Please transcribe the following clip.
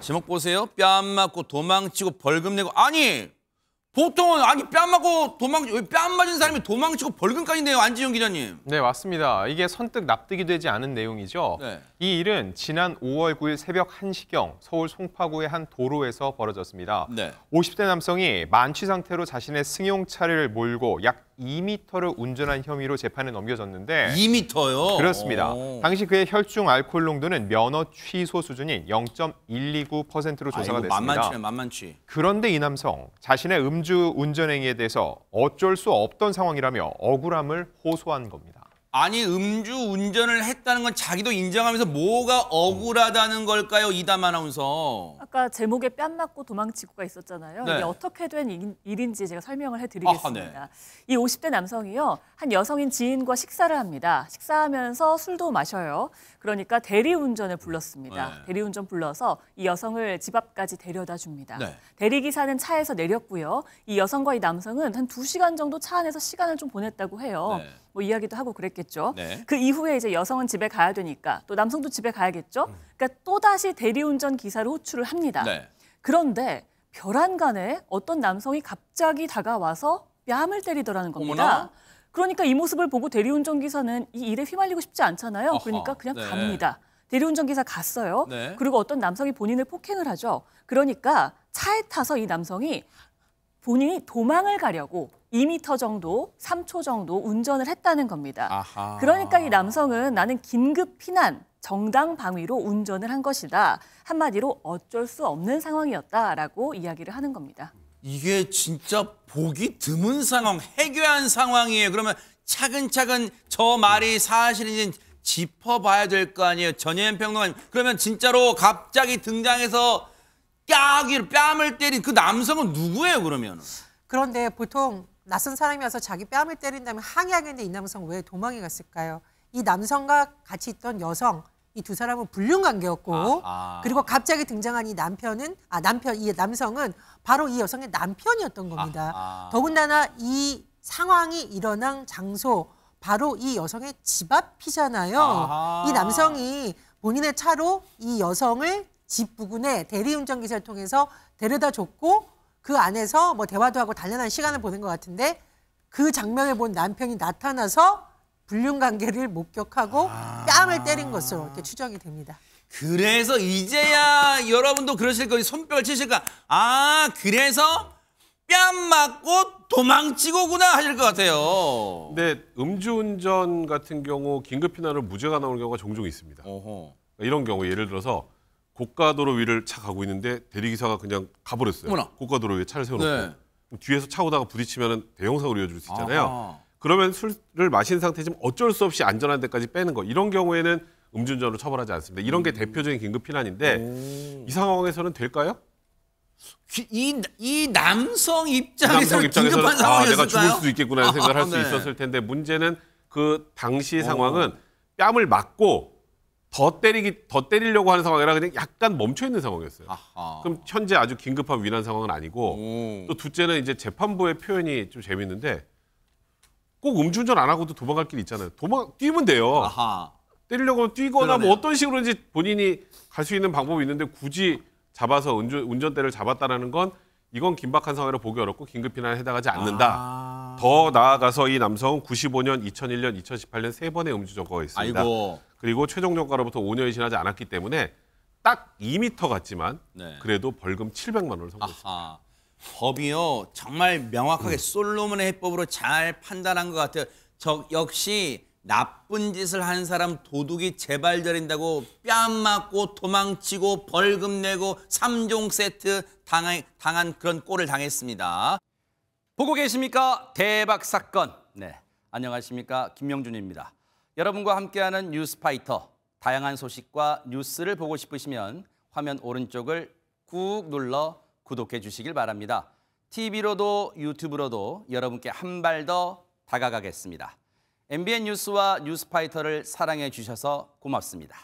제목 보세요. 뺨 맞고 도망치고 벌금 내고. 아니 보통은 뺨 맞고 왜 뺨 맞은 사람이 도망치고 벌금까지 내요, 안지영 기자님. 네, 맞습니다. 이게 선뜻 납득이 되지 않은 내용이죠. 네. 이 일은 지난 5월 9일 새벽 1시경 서울 송파구의 한 도로에서 벌어졌습니다. 네. 50대 남성이 만취 상태로 자신의 승용차를 몰고 약 2m를 운전한 혐의로 재판에 넘겨졌는데 2m요? 그렇습니다. 오. 당시 그의 혈중 알코올 농도는 면허 취소 수준인 0.129%로 조사가 됐습니다. 만만치. 그런데 이 남성, 자신의 음주 운전 행위에 대해서 어쩔 수 없던 상황이라며 억울함을 호소한 겁니다. 아니 음주 운전을 했다는 건 자기도 인정하면서 뭐가 억울하다는 걸까요, 이담 아나운서? 아까 제목에 뺨 맞고 도망치고가 있었잖아요. 네. 이게 어떻게 된 일인지 제가 설명을 해드리겠습니다. 네. 이 50대 남성이요, 한 여성인 지인과 식사를 합니다. 식사하면서 술도 마셔요. 그러니까 대리운전을 불렀습니다. 네. 대리운전 불러서 이 여성을 집 앞까지 데려다 줍니다. 네. 대리기사는 차에서 내렸고요. 이 여성과 이 남성은 한 2시간 정도 차 안에서 시간을 좀 보냈다고 해요. 네. 뭐 이야기도 하고 그랬겠죠. 네. 그 이후에 이제 여성은 집에 가야 되니까 또 남성도 집에 가야겠죠. 그러니까 또다시 대리운전 기사를 호출을 합니다. 네. 그런데 별안간에 어떤 남성이 갑자기 다가와서 뺨을 때리더라는 겁니다. 어머나. 그러니까 이 모습을 보고 대리운전 기사는 이 일에 휘말리고 싶지 않잖아요. 어허, 그러니까 그냥 네. 갑니다. 대리운전 기사 갔어요. 네. 그리고 어떤 남성이 본인을 폭행을 하죠. 그러니까 차에 타서 이 남성이 본인이 도망을 가려고 2m 정도, 3초 정도 운전을 했다는 겁니다. 아하. 그러니까 이 남성은 나는 긴급 피난, 정당 방위로 운전을 한 것이다. 한마디로 어쩔 수 없는 상황이었다라고 이야기를 하는 겁니다. 이게 진짜 보기 드문 상황, 해괴한 상황이에요. 그러면 차근차근 저 말이 사실인지 짚어봐야 될 거 아니에요, 전예현 평론가님. 그러면 진짜로 갑자기 등장해서 깍이로 뺨을 때린 그 남성은 누구예요, 그러면? 그런데 보통 낯선 사람이 와서 자기 뺨을 때린다면 항의하겠는데 이 남성 왜 도망이 갔을까요? 이 남성과 같이 있던 여성, 이 두 사람은 불륜 관계였고 그리고 갑자기 등장한 이 이 남성은 바로 이 여성의 남편이었던 겁니다. 더군다나 이 상황이 일어난 장소 바로 이 여성의 집 앞이잖아요. 이 남성이 본인의 차로 이 여성을 집 부근에 대리운전 기사를 통해서 데려다 줬고 그 안에서 뭐 대화도 하고 단련한 시간을 보낸 것 같은데 그 장면을 본 남편이 나타나서 불륜 관계를 목격하고 뺨을 때린 것으로 이렇게 추정이 됩니다. 그래서 이제야 여러분도 그러실 거예요. 손뼉을 치실 거야. 그래서 뺨 맞고 도망치고구나 하실 것 같아요. 근데 음주운전 같은 경우 긴급 피난으로 무죄가 나오는 경우가 종종 있습니다. 어허. 이런 경우 예를 들어서 고가도로 위를 차 가고 있는데 대리기사가 그냥 가버렸어요. 어머나. 고가도로 위에 차를 세워놓고. 네. 뒤에서 차 오다가 부딪히면 대형사고로 이어질 수 있잖아요. 아하. 그러면 술을 마신 상태지만 어쩔 수 없이 안전한 데까지 빼는 거. 이런 경우에는 음주운전으로 처벌하지 않습니다. 이런 게 대표적인 긴급 피난인데 이 상황에서는 될까요? 이 남성 입장에서는 긴급한 내가 상황이었을까요? 죽을 수도 있겠구나 하는 생각을 할 수 네. 있었을 텐데 문제는 그 당시 상황은 뺨을 맞고 더 때리려고 하는 상황이 아니라 그냥 약간 멈춰 있는 상황이었어요. 아하. 그럼 현재 아주 긴급한 위난 상황은 아니고 또 둘째는 이제 재판부의 표현이 좀 재밌는데 꼭 음주운전 안 하고도 도망갈 길 있잖아요. 뛰면 돼요. 아하. 때리려고 하면 뛰거나 그러네요. 뭐 어떤 식으로든지 본인이 갈 수 있는 방법이 있는데 굳이 잡아서 운전대를 잡았다라는 건 이건 긴박한 상황이라 보기 어렵고 긴급 피난에 해당하지 않는다. 더 나아가서 이 남성은 95년, 2001년, 2018년 세 번의 음주 전과가 있습니다. 아이고. 그리고 최종 전과로부터 5년이 지나지 않았기 때문에 딱 2m 같지만 네. 그래도 벌금 700만 원을 선고했습니다. 아하. 법이요 정말 명확하게 솔로몬의 해법으로 잘 판단한 것 같아요. 역시 나쁜 짓을 한 사람 도둑이 재발저린다고 뺨 맞고 도망치고 벌금 내고 3종 세트 당한 그런 꼴을 당했습니다. 보고 계십니까? 대박 사건. 네, 안녕하십니까? 김명준입니다. 여러분과 함께하는 뉴스파이터. 다양한 소식과 뉴스를 보고 싶으시면 화면 오른쪽을 꾹 눌러 구독해 주시길 바랍니다. TV로도 유튜브로도 여러분께 한 발 더 다가가겠습니다. MBN 뉴스와 뉴스파이터를 사랑해 주셔서 고맙습니다.